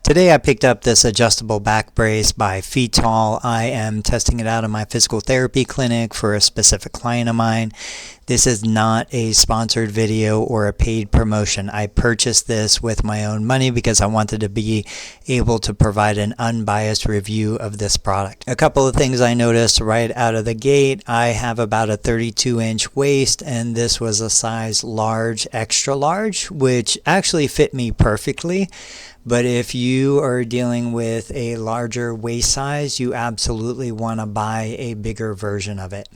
Today I picked up this adjustable back brace by Featol. I am testing it out in my physical therapy clinic for a specific client of mine. This is not a sponsored video or a paid promotion. I purchased this with my own money because I wanted to be able to provide an unbiased review of this product. A couple of things I noticed right out of the gate. I have about a 32-inch waist, and this was a size large, extra large, which actually fit me perfectly. But if you are dealing with a larger waist size, you absolutely want to buy a bigger version of it.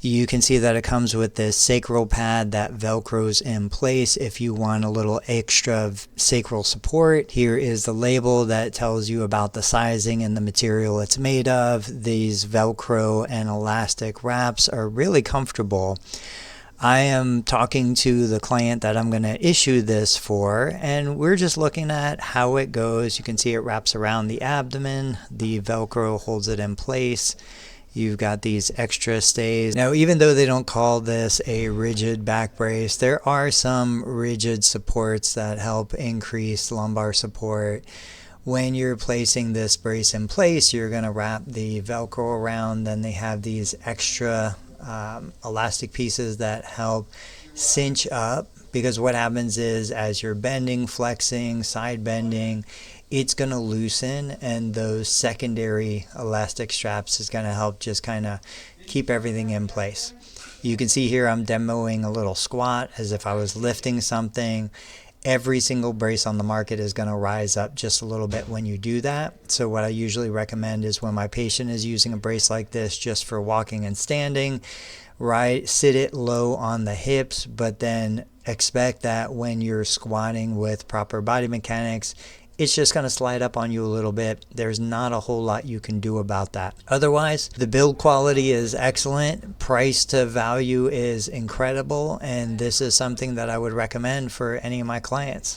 You can see that it comes with this sacral pad that velcros in place if you want a little extra sacral support. Here is the label that tells you about the sizing and the material it's made of. These velcro and elastic wraps are really comfortable. I am talking to the client that I'm going to issue this for, and we're just looking at how it goes. You can see it wraps around the abdomen. The Velcro holds it in place. You've got these extra stays. Now, even though they don't call this a rigid back brace, there are some rigid supports that help increase lumbar support. When you're placing this brace in place, you're going to wrap the Velcro around. Then they have these extra elastic pieces that help cinch up, because what happens is as you're bending, flexing, side bending, it's going to loosen, and those secondary elastic straps is going to help just kind of keep everything in place. You can see here I'm demoing a little squat as if I was lifting something. Every single brace on the market is going to rise up just a little bit when you do that. So what I usually recommend is when my patient is using a brace like this just for walking and standing, right, sit it low on the hips, but then expect that when you're squatting with proper body mechanics, it's just going to slide up on you a little bit. There's not a whole lot you can do about that. Otherwise, the build quality is excellent. Price to value is incredible. And this is something that I would recommend for any of my clients.